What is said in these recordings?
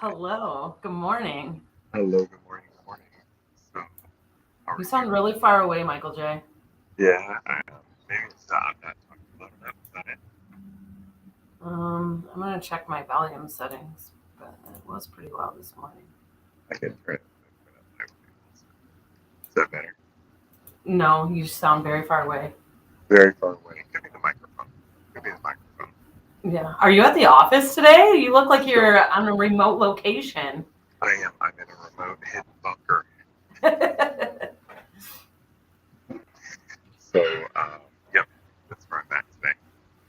Hello. Good morning. Hello, good morning, good morning. So, how You are sound you? really far away, Michael J. Yeah, I am. Maybe it's I'm not talking loud enough. Is that it? I'm gonna check my volume settings, but it was pretty loud this morning. I can turn it up my volume also. Is that better? No, you sound very far away. Very far away. Could be the microphone. Could be the microphone. Yeah. Are you at the office today? You look like So, you're on a remote location. I am. I'm in a remote hidden bunker. So, yep, that's where I'm at today.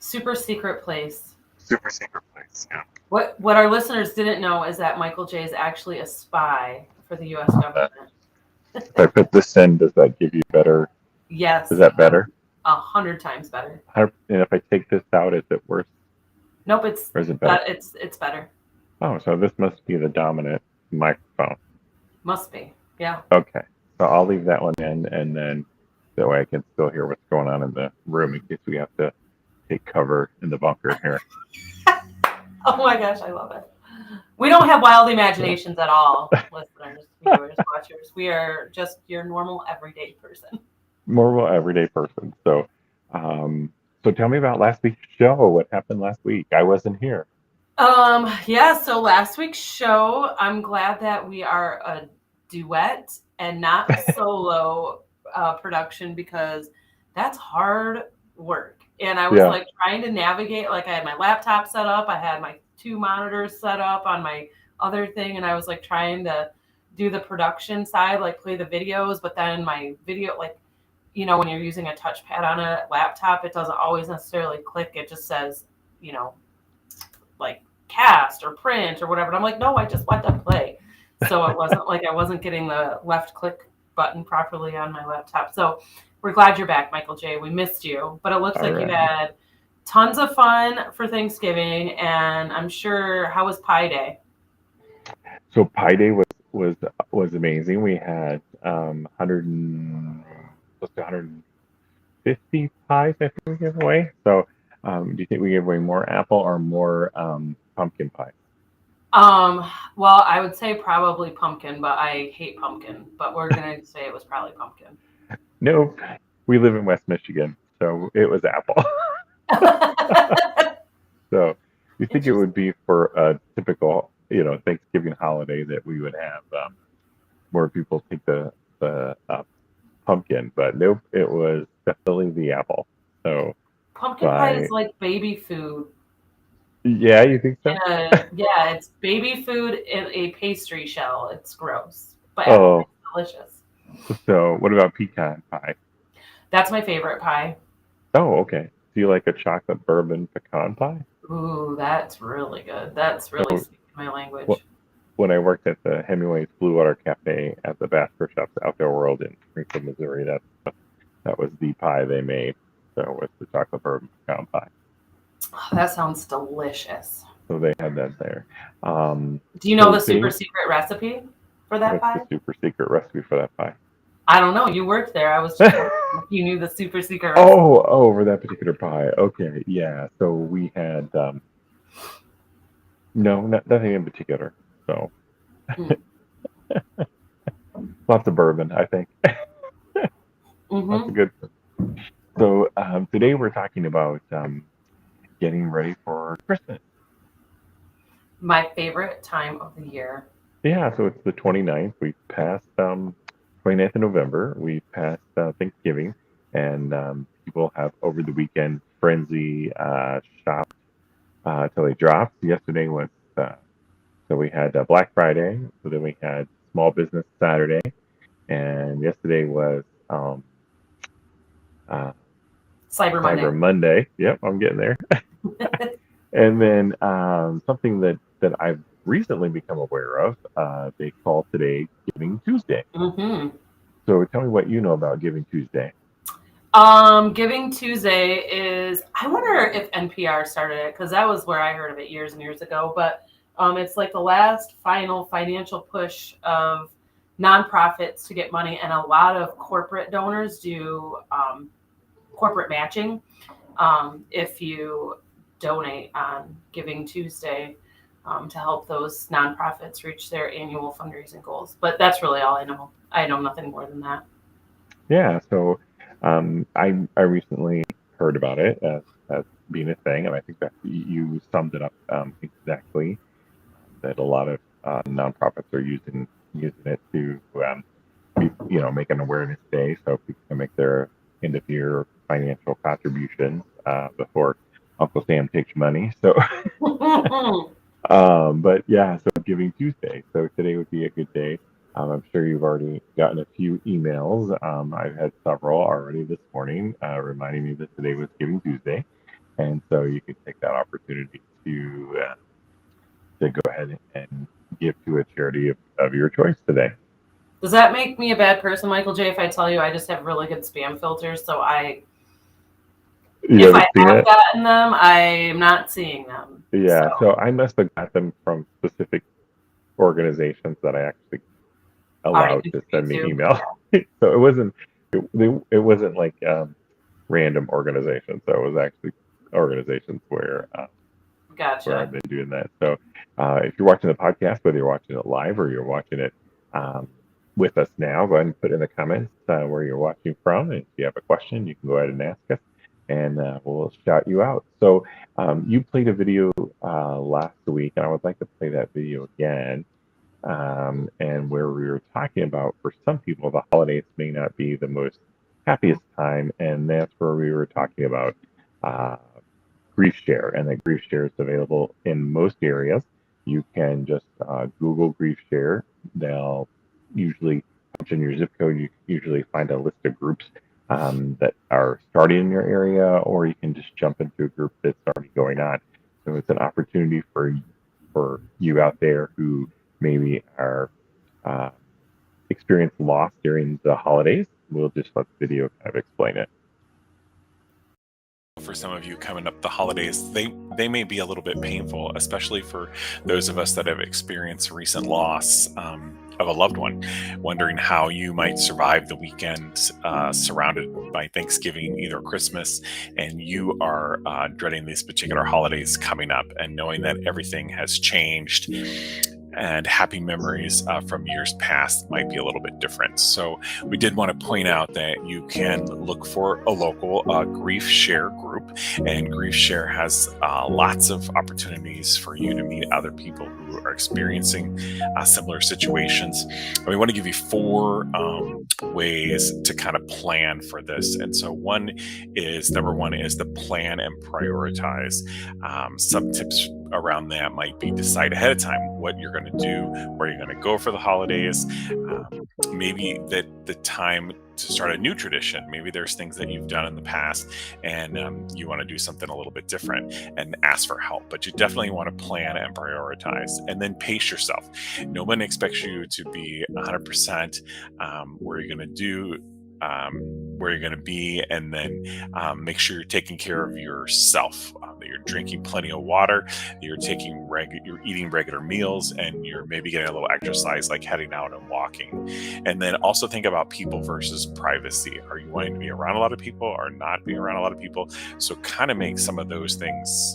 Super secret place. Super secret place. Yeah. What our listeners didn't know is that Michael J is actually a spy for the U.S. Uh, government. if I put this in, does that give you better? Is Yes, that better? 100 times better. And if I take this out, is it worse Nope, it's or is it better? that it's better. Oh, so this must be the dominant microphone. Must be. Yeah. Okay. So I'll leave that one in, and then that way I can still hear what's going on in the room in case we have to take cover in the bunker here. Oh my gosh, I love it. We don't have wild So, imaginations at all, listeners, viewers, watchers. We are just your normal everyday person. more of an everyday person. Um, so tell me about last week's show. What happened last week? I wasn't here. Yeah, so last week's show, I'm glad that we are a duet and not a solo production because that's hard work. And I was Yeah. like trying to navigate, like I had my laptop set up, I had my two monitors set up on my other thing, and I was like trying to do the production side, like play the videos, but then my video, like, when you're using a touchpad on a laptop, it doesn't always necessarily click. It just says, you know, like cast or print or whatever. And I'm like, no, I just want to play. So it wasn't like I wasn't getting the left click button properly on my laptop. So we're glad you're back, Michael J. We missed you, but it looks All like you right. had tons of fun for Thanksgiving, and I'm sure how was Pie Day? So Pi Day was was amazing. We had 100 close to 150 pies I think we gave away. So do you think we gave away more apple or more pumpkin pie? Um, well, I would say probably pumpkin, but I hate pumpkin. But we're gonna say it was probably pumpkin. Nope. We live in West Michigan, so it was apple. So you think it Interesting. would be for a typical, Thanksgiving holiday that we would have more people take the pumpkin, but nope, it was definitely the apple. So Pumpkin pie is by like baby food. yeah, you think so? Yeah, it's baby food in a pastry shell. It's gross, but Oh, it's delicious. so what about pecan pie? That's my favorite pie. Oh, okay. Do you like a chocolate bourbon pecan pie? Ooh, that's really good. That's really So speaking my wh- language. when I worked at the Hemingway's Blue Water Cafe at the Bass Pro Shops Outdoor World in Springfield, Missouri, that was the pie they made. So it was the chocolate bourbon pecan pie. Oh, that sounds delicious. So they had that there. Um, Do you know so the super today, secret recipe for that what's the pie? super secret recipe for that pie? I don't know. You worked there. I was just wondering if you knew the super secret recipe. Oh, over that particular pie. Okay, yeah. So we had no, nothing in particular. So Mm. lots of bourbon, I think. Lots of Mm-hmm. good. So today we're talking about getting ready for Christmas. My favorite time of the year. Yeah, so it's the 29th. We passed 29th of November. We passed Thanksgiving, and people have over the weekend frenzy shop till they dropped. Yesterday was so we had Black Friday. So then we had Small Business Saturday, and yesterday was uh, Cyber Cyber Monday. Monday. Yep, I'm getting there. And then something that I've recently become aware of, they call today Giving Tuesday. Mm-hmm. So tell me what you know about Giving Tuesday. Giving Tuesday is, I wonder if NPR started it because that was where I heard of it years and years ago. But it's like the last final financial push of nonprofits to get money, and a lot of corporate donors do corporate matching if you donate on Giving Tuesday. to help those nonprofits reach their annual fundraising goals. But that's really all I know. I know nothing more than that. Yeah, so I recently heard about it as being a thing, and I think that you summed it up exactly. That a lot of nonprofits are using it to make an awareness day, so people can make their end of year financial contributions before Uncle Sam takes money. So, but yeah, so Giving Tuesday. So today would be a good day. I'm sure you've already gotten a few emails. I've had several already this morning reminding me that today was Giving Tuesday, and so you could take that opportunity to go ahead and give to a charity of your choice today. Does that make me a bad person, Michael J, if I tell you I just have really good spam filters? So You if I haven't seen have it? gotten them, I'm not seeing them. Yeah, so I must have got them from specific organizations that I actually Already allowed to send me contribute email. So it wasn't like random organizations. So it was actually organizations to. where I've Gotcha. been doing that. So if you're watching the podcast, whether you're watching it live or you're watching it um, with us now, go ahead and put in the comments where you're watching from. And if you have a question, you can go ahead and ask us, and we'll shout you out. So you played a video last week, and I would like to play that video again. And where we were talking about, for some people, the holidays may not be the most happiest time, and that's where we were talking about uh, Grief Share, and that Grief Share is available in most areas. You can just Google Grief Share. They'll usually punch in your zip code. You usually find a list of groups that are starting in your area, or you can just jump into a group that's already going on. So it's an opportunity for you out there who maybe are uh, experience loss during the holidays. We'll just let the video kind of explain it. For some of you coming up the holidays, they may be a little bit painful, especially for those of us that have experienced recent loss of a loved one, wondering how you might survive the weekend surrounded by Thanksgiving, either Christmas, and you are dreading these particular holidays coming up and knowing that everything has changed and happy memories from years past might be a little bit different. So we did want to point out that you can look for a local Grief Share group, and Grief Share has lots of opportunities for you to meet other people who are experiencing similar situations. And we want to give you 4 ways to kind of plan for this. And so number one is to plan and prioritize. Some tips around that might be decide ahead of time what you're going to do, where you're going to go for the holidays. Maybe that the time to start a new tradition. Maybe there's things that you've done in the past and you want to do something a little bit different and ask for help. But you definitely want to plan and prioritize, and then pace yourself. No one expects you to be 100% where you're going to do where you're going to be, and then make sure you're taking care of yourself, that you're drinking plenty of water, you're eating regular meals, and you're maybe getting a little exercise like heading out and walking. And then also think about people versus privacy. Are you wanting to be around a lot of people or not be around a lot of people? So kind of make some of those things,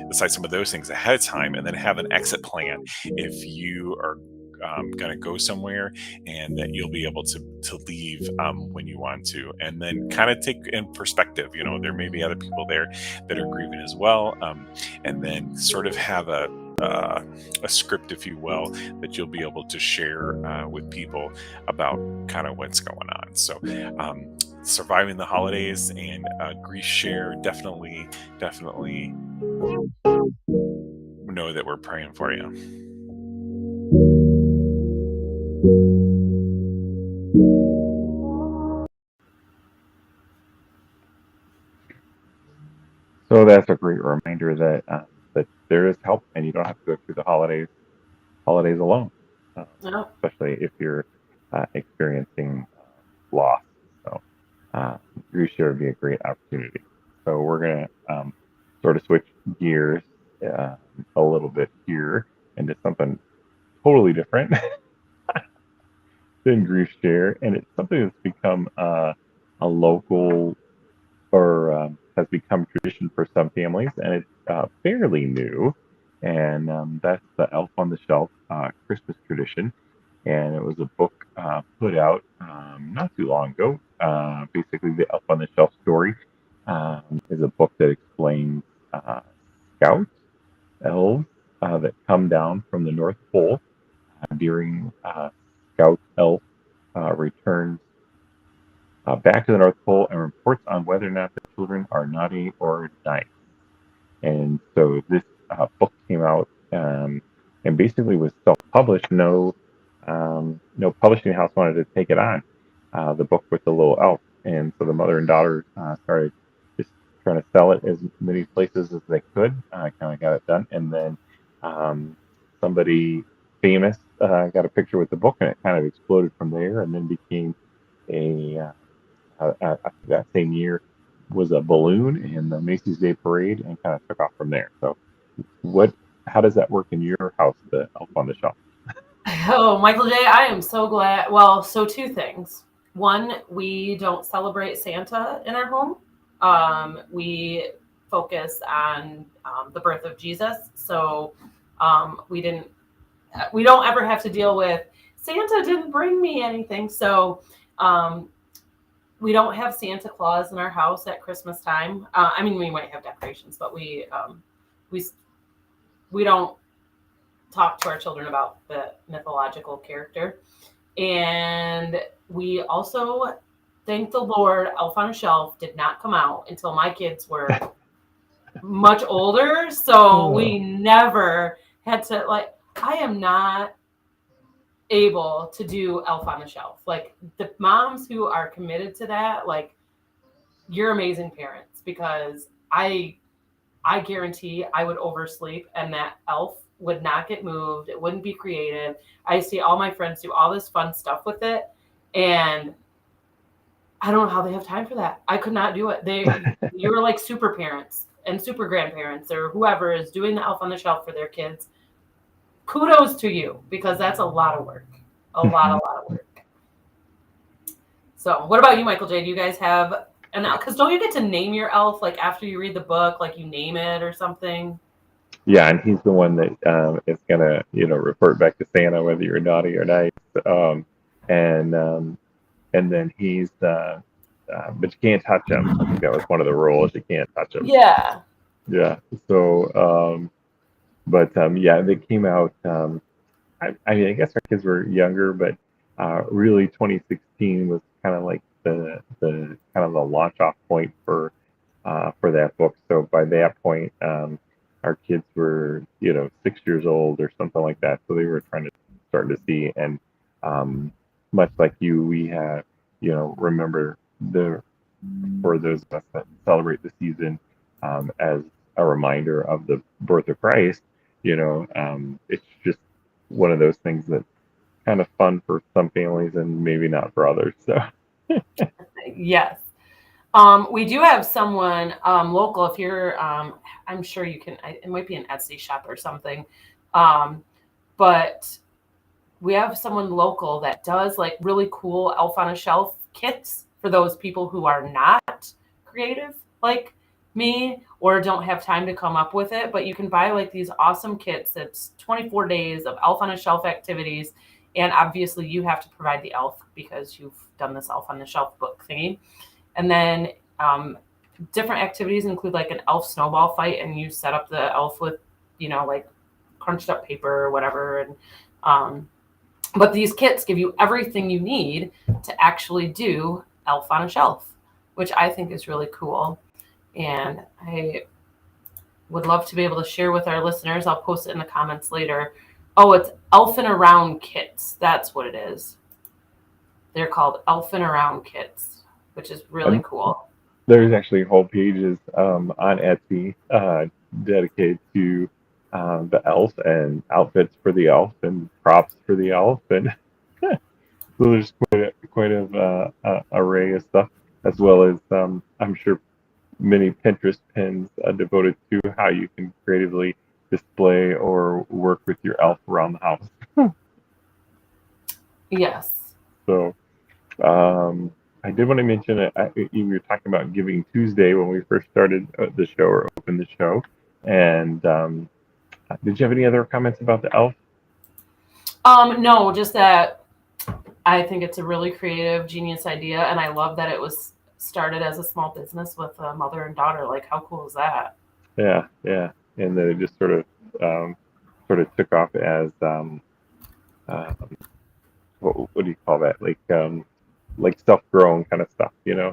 decide some of those things ahead of time, and then have an exit plan if you are going to go somewhere, and that you'll be able to leave when you want to. And then kind of take in perspective, there may be other people there that are grieving as well, and then sort of have a script, if you will, that you'll be able to share with people about kind of what's going on. So surviving the holidays and Grief Share, definitely know that we're praying for you. So that's a great reminder that there is help, and you don't have to go through the holidays alone, No. especially if you're experiencing loss. So Grief Share would be a great opportunity. So we're gonna sort of switch gears a little bit here into something totally different than Grief Share, and it's something that's become a local or has become tradition for some families, and it's fairly new. and that's the Elf on the Shelf Christmas tradition. And it was a book put out not too long ago. Basically, the Elf on the Shelf story is a book that explains uh, scouts, elves that come down from the North Pole during Scout Elf returns back to the North Pole and reports on whether or not the children are naughty or nice. And so this book came out and basically was self-published. No publishing house wanted to take it on. The book with the little elf, and so the mother and daughter started just trying to sell it as many places as they could. Kind of got it done, and then somebody famous got a picture with the book, and it kind of exploded from there, and then became a that same year was a balloon in the Macy's Day Parade, and kind of took off from there. So, how does that work in your house, the Elf on the Shelf? Oh, Michael J., I am so glad. Well, so two things. One, we don't celebrate Santa in our home. We focus on the birth of Jesus. So we don't ever have to deal with Santa didn't bring me anything. So we don't have Santa Claus in our house at Christmas time. I mean, we might have decorations, but we don't talk to our children about the mythological character. And we also, thank the Lord, Elf on a Shelf did not come out until my kids were much older. So we never had to, like, I am not able to do Elf on the Shelf. Like, the moms who are committed to that, like, you're amazing parents, because I guarantee I would oversleep and that elf would not get moved. It wouldn't be creative. I see all my friends do all this fun stuff with it, and I don't know how they have time for that. I could not do it. You're like super parents and super grandparents, or whoever is doing the Elf on the Shelf for their kids. Kudos to you, because that's a lot of work. A lot of work. So what about you, Michael J.? Do you guys have, and because don't you get to name your elf, like after you read the book, like you name it or something? Yeah, and he's the one that is gonna, report back to Santa whether you're naughty or nice. And then he's, but you can't touch him. I think that was one of the rules. You can't touch him. Yeah. Yeah. So, yeah, they came out. I mean, I guess our kids were younger, but really, 2016 was kind of like the kind of the launch off point for that book. So by that point, our kids were 6 years old or something like that. So they were starting to see, and much like you, we have remember for those of us that celebrate the season as a reminder of the birth of Christ. It's just one of those things that's kind of fun for some families and maybe not for others. So yes. We do have someone local. If you're, I'm sure you can, it might be an Etsy shop or something. But we have someone local that does like really cool Elf on a Shelf kits for those people who are not creative like me or don't have time to come up with it. But you can buy like these awesome kits. It's 24 days of Elf on a Shelf activities. And obviously you have to provide the elf because you've done this Elf on the Shelf book thingy. And then different activities include like an elf snowball fight, and you set up the elf with, like crunched up paper or whatever. And but these kits give you everything you need to actually do Elf on a Shelf, which I think is really cool. And I would love to be able to share with our listeners. I'll post it in the comments later. Oh, it's Elfin' Around kits. That's what it is. They're called Elfin' Around kits, which is really cool. There's actually whole pages on Etsy dedicated to the elf and outfits for the elf and props for the elf, and so there's quite a array of stuff, as well as I'm sure many Pinterest pins devoted to how you can creatively display or work with your elf around the house. Yes. So I did want to mention you were talking about Giving Tuesday when we first started the show or opened the show, and Did you have any other comments about the elf? No, just that I think it's a really creative, genius idea, and I love that it was started as a small business with a mother and daughter. Like, how cool is that? Yeah, yeah, and then it just sort of took off as um, what do you call that? Like self-grown kind of stuff,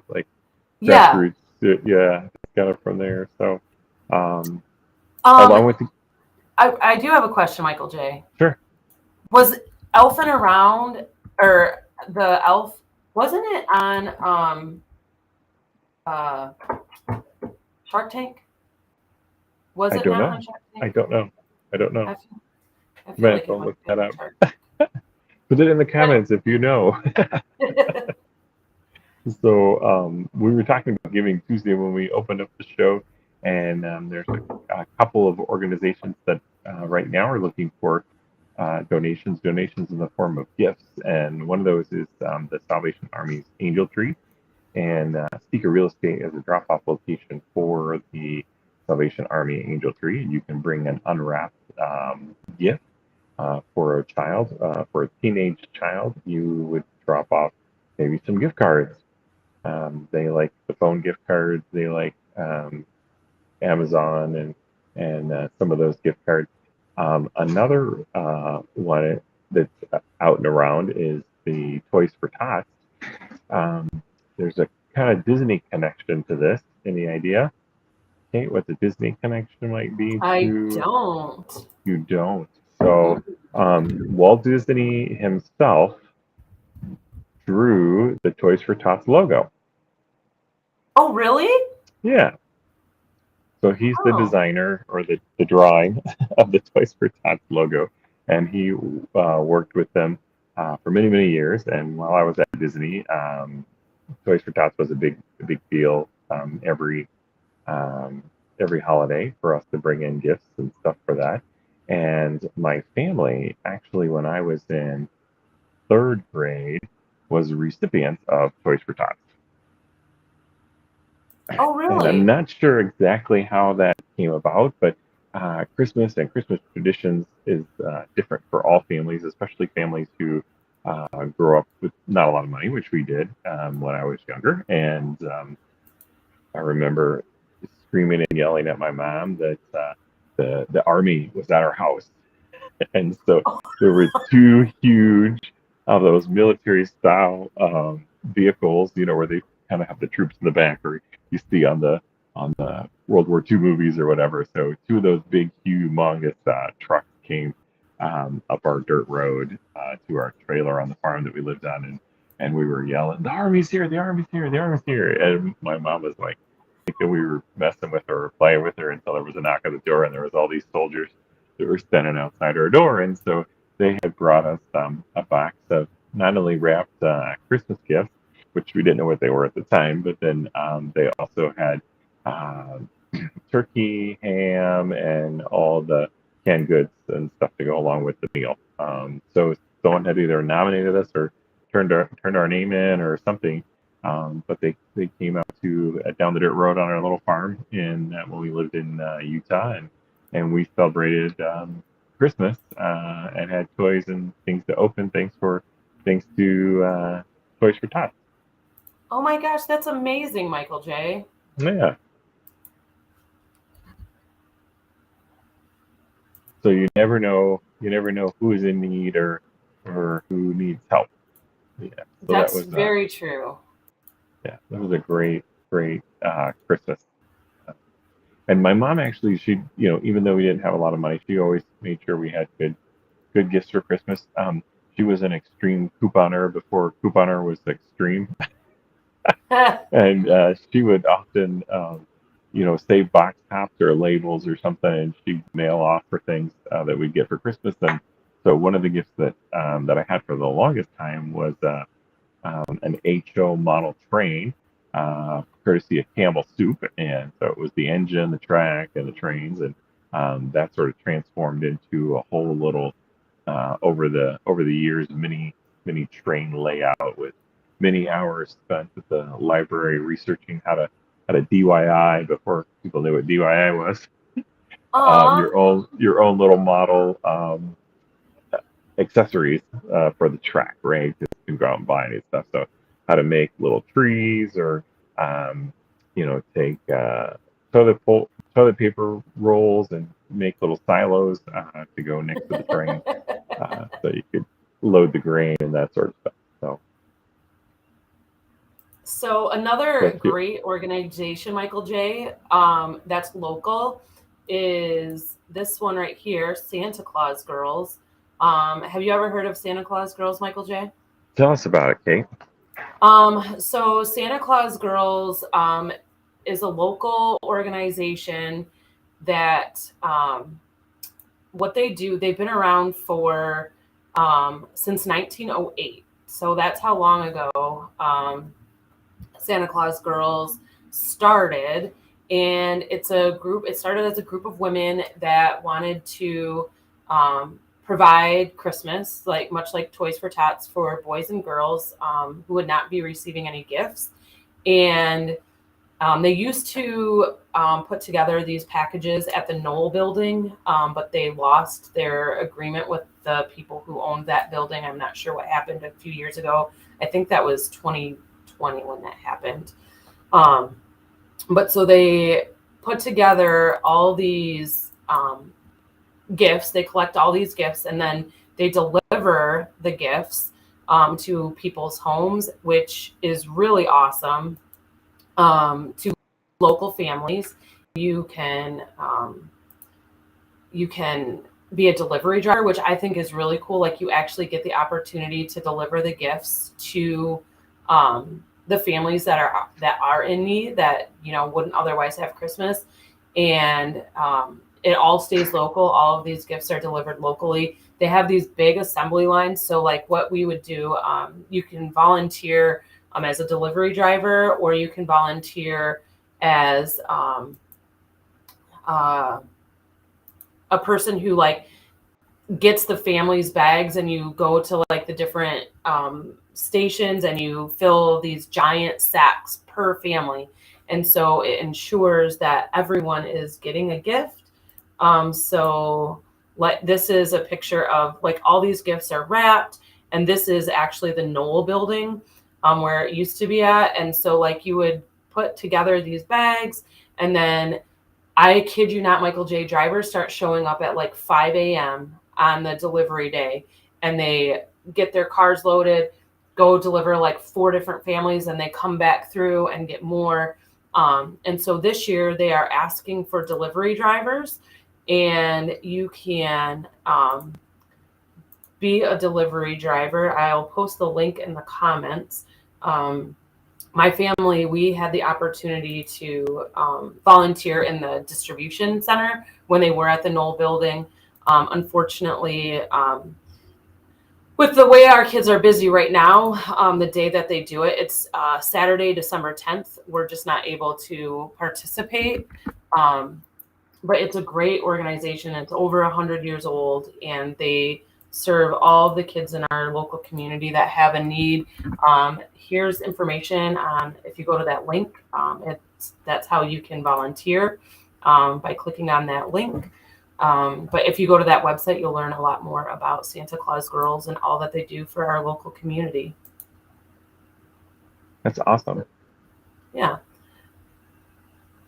like Yeah. grassroots. Yeah, kind of from there. So, um, Um, along with the I do have a question, Michael J. sure, Was Elfin around, or the elf? Wasn't it on uh Shark Tank? Was I it don't not know. on Shark I Tank? don't know. I don't know. I Might feel have like to it might look have that been up. Shark Put it in the Tank. comments if you know. So we were talking about Giving Tuesday when we opened up the show, and there's a couple of organizations that right now are looking for donations in the form of gifts, and one of those is the Salvation Army's Angel Tree, and Seeker Real Estate is a drop-off location for the Salvation Army Angel Tree. You can bring an unwrapped gift for a child, for a teenage child. You would drop off maybe some gift cards. They like the phone gift cards. They like Amazon and some of those gift cards. Another one that's out and around is the Toys for Tots. Um, there's a kind of Disney connection to this. Any idea? Okay, what the Disney connection might be I to don't. you don't. So Walt Disney himself drew the Toys for Tots logo. Oh, really? Yeah. So he's the Oh. designer or the drawing of the Toys for Tots logo, and he worked with them for many many years. And while I was at Disney, Toys for Tots was a big deal um, every holiday for us to bring in gifts and stuff for that. And my family actually, when I was in third grade, was recipients of Toys for Tots. Oh, And I'm really? not sure exactly how that came about, but Christmas and Christmas traditions is different for all families, especially families who grow up with not a lot of money, which we did when I was younger. And I remember screaming and yelling at my mom that the army was at our house, and so there were two huge of those military style vehicles, where they kind of have the troops in the back, or you see on the World War II movies or whatever. So two of those big, humongous trucks came up our dirt road to our trailer on the farm that we lived on, and we were yelling, "The army's here! The army's here! The army's here!" And my mom was like, thinking we were messing with her or playing with her until there was a knock on the door, and there was all these soldiers that were standing outside our door. And so they had brought us a box of not only wrapped Christmas gifts, which we didn't know what they were at the time, but then they also had uh, turkey, ham, and all the canned goods and stuff to go along with the meal. So someone had either nominated us or turned our name in or something. But they came out to down the dirt road on our little farm in when we lived in Utah, and we celebrated Christmas and had toys and things to open. Thanks to Toys for Tots. Oh my gosh, that's amazing, Michael J. Yeah. So you never know who is in need or who needs help. Yeah. So that That's was very true. yeah, that was a great Christmas. And my mom actually, she, even though we didn't have a lot of money, she always made sure we had good gifts for Christmas. She was an extreme couponer before couponer was extreme, and she would often, save box tops or labels or something, and she'd mail off for things that we'd get for Christmas. And so one of the gifts that I had for the longest time was an HO model train, courtesy of Campbell Soup. And so it was the engine, the track, and the trains, and that sort of transformed into a whole little over the years mini train layout with many hours spent at the library researching how to DIY before people knew what DIY was. Aw. your own little model accessories for the track, right? Just to go out and buy any stuff. So how to make little trees, or take toilet paper rolls and make little silos to go next to the train, so you could load the grain and that sort of stuff. So So another that's cute. great organization, Michael J, that's local, is this one right here, Santa Claus Girls. Have you ever heard of Santa Claus Girls, Michael J? Tell us about it, Kate. So Santa Claus Girls is a local organization that what they do, they've been around for since 1908. So that's how long ago Santa Claus Girls started. And it started as a group of women that wanted to provide Christmas, much like Toys for Tots, for boys and girls who would not be receiving any gifts. And they used to put together these packages at the Knoll building, but they lost their agreement with the people who owned that building. I'm not sure what happened a few years ago. I think that was 2020 when that happened. But so they put together all these gifts. They collect all these gifts, and then they deliver the gifts to people's homes, which is really awesome. To local families, you can be a delivery driver, which I think is really cool. Like, you actually get the opportunity to deliver the gifts to the families that are in need, that wouldn't otherwise have Christmas. And it all stays local. All of these gifts are delivered locally. They have these big assembly lines. So like what we would do, you can volunteer as a delivery driver, or you can volunteer as a person who gets the family's bags, and you go to the different stations and you fill these giant sacks per family. And so it ensures that everyone is getting a gift. This is a picture of all these gifts are wrapped, and this is actually the Knoll building where it used to be at. And so you would put together these bags, and then, I kid you not, Michael J, drivers start showing up at 5 a.m. on the delivery day, and they get their cars loaded, go deliver 4 different families, and they come back through and get more. And so this year they are asking for delivery drivers, and you can be a delivery driver. I'll post the link in the comments. My family, we had the opportunity to volunteer in the distribution center when they were at the Knoll building. Unfortunately, with the way our kids are busy right now, the day that they do it, it's Saturday, December 10th. We're just not able to participate. But it's a great organization. It's over 100 years old, and they serve all the kids in our local community that have a need. Here's information on, if you go to that link, that's how you can volunteer by clicking on that link. But if you go to that website, you'll learn a lot more about Santa Claus Girls and all that they do for our local community. That's awesome. Yeah.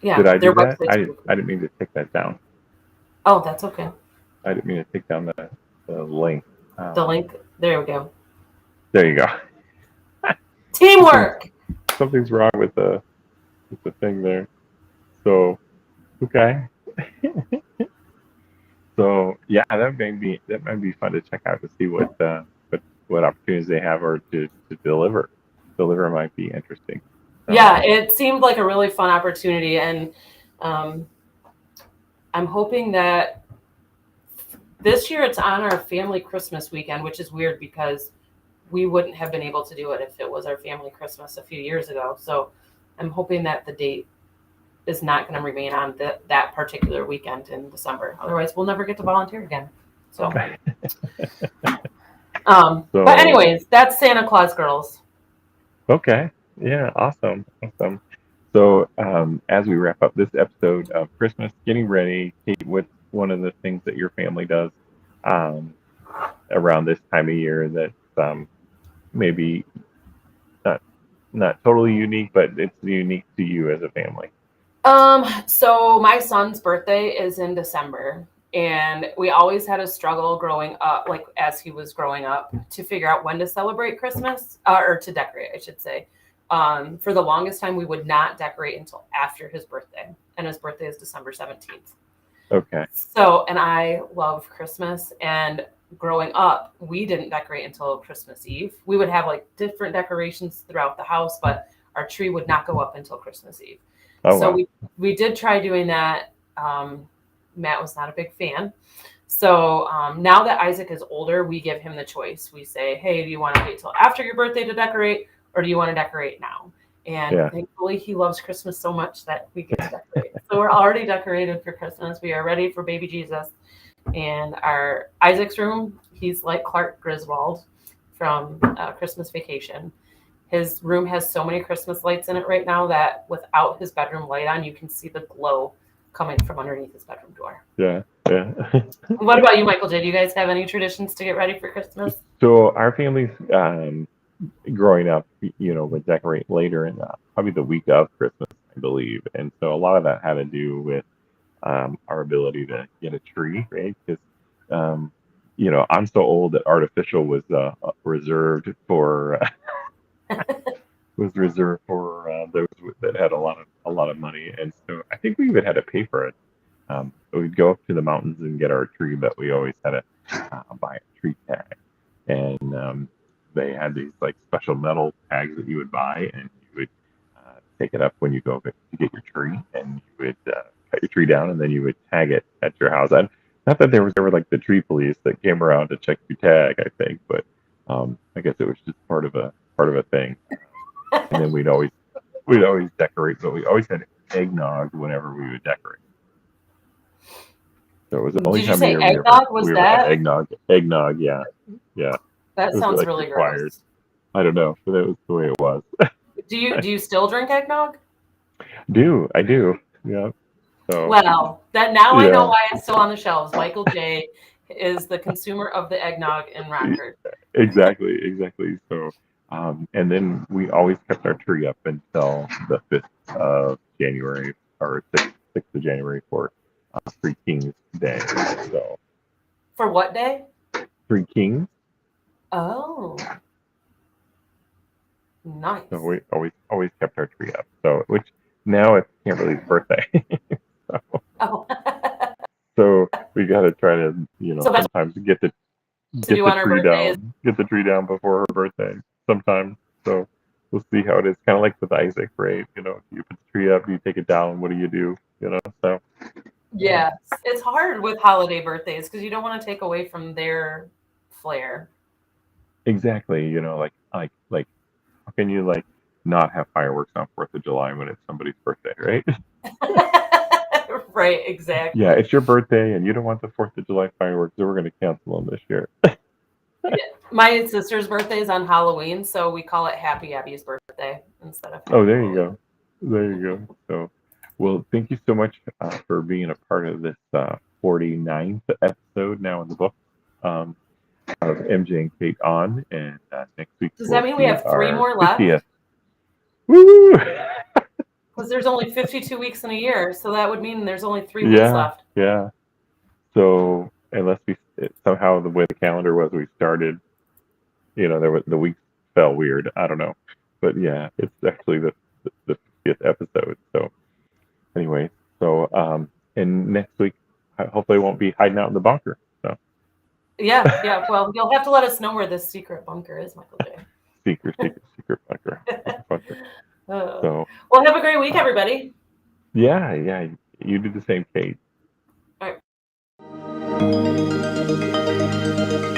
Yeah. Did I do that? website's I didn't mean to take that down. Oh, that's okay. I didn't mean to take down the link. The link. There we go. There you go. Teamwork. Something's wrong with the thing there. So, okay. So yeah, that might be fun to check out, to see what opportunities they have, or to deliver. Deliver might be interesting. Yeah, it seemed like a really fun opportunity, and I'm hoping that this year it's on our family Christmas weekend, which is weird because we wouldn't have been able to do it if it was our family Christmas a few years ago. So I'm hoping that the date is not going to remain on that particular weekend in December. Otherwise, we'll never get to volunteer again. So, but anyways, that's Santa Claus Girls. Okay. Yeah. Awesome. So as we wrap up this episode of Christmas, getting ready, Kate, what's one of the things that your family does um, around this time of year that's maybe not not totally unique, but it's unique to you as a family? So my son's birthday is in December, and we always had a struggle growing up, like as he was growing up, to figure out when to celebrate Christmas, or to decorate, I should say. For the longest time, we would not decorate until after his birthday, and his birthday is December 17th. Okay. So, and I love Christmas, and growing up, we didn't decorate until Christmas Eve. We would have like different decorations throughout the house, but our tree would not go up until Christmas Eve. Oh, So wow. we did try doing that. Matt was not a big fan. So now that Isaac is older, we give him the choice. We say, hey, do you want to wait till after your birthday to decorate, or do you want to decorate now? And Yeah. thankfully, he loves Christmas so much that we get to decorate. So we're already decorated for Christmas. We are ready for baby Jesus. And our Isaac's room, he's like Clark Griswold from Christmas Vacation. His room has so many Christmas lights in it right now that without his bedroom light on, you can see the glow coming from underneath his bedroom door. Yeah. What about you, Michael J? Do you guys have any traditions to get ready for Christmas? So our families, growing up, would decorate later in probably the week of Christmas, I believe, and so a lot of that had to do with our ability to get a tree, right? Because I'm so old that artificial was reserved for those that had a lot of money, and so I think we even had to pay for it. We'd go up to the mountains and get our tree, but we always had to buy a tree tag, and they had these like special metal tags that you would buy, and you would take it up when you go to get your tree, and you would cut your tree down, and then you would tag it at your house. And not that there was ever like the tree police that came around to check your tag, I think, but I guess it was just part of a thing. And then we'd always decorate, but we always had eggnog whenever we would decorate. So it was the only Did you time say of year eggnog? Was we ever that? had eggnog. Eggnog, yeah. That It was sounds like really required. gross. I don't know, but that was the way it was. Do you still drink eggnog? I do. Yeah. So Well, that now I know yeah, why it's still on the shelves. Michael J is the consumer of the eggnog in Rockford. exactly. So and then we always kept our tree up until the 5th of January or 6th of January for Three Kings Day. So For what day? Three Kings. Oh, nice. So we always kept our tree up. So which now it's Kimberly's birthday. Oh. So we got to try to So that's sometimes get the do on her tree birthday is down, get the tree down before her birthday. Sometimes. So we'll see how it is. Kind of like with Isaac, right? You put the tree up, you take it down. What do you do? So yeah. It's hard with holiday birthdays because you don't want to take away from their flair. exactly. Like how can you like not have fireworks on 4th of July when it's somebody's birthday, right? Right, exactly. Yeah, it's your birthday and you don't want the 4th of July fireworks, so we're going to cancel them this year. My sister's birthday is on Halloween, so we call it Happy Abby's birthday instead of. Oh, there you go. So, well, thank you so much for being a part of this 49th episode now in the book of MJ and Kate on. And next week. Does that mean we have 3 more left? 50th. Woo! Because there's only 52 weeks in a year, so that would mean there's only 3 weeks left. Yeah. So unless somehow the way the calendar was, we started, the weeks fell weird. I don't know, but yeah, it's actually the 50th episode. So anyway, and next week hopefully I won't be hiding out in the bunker. So Yeah. Well, you'll have to let us know where this secret bunker is, Michael J. secret bunker. So well, have a great week, everybody. Yeah, you do the same, Kate. All right.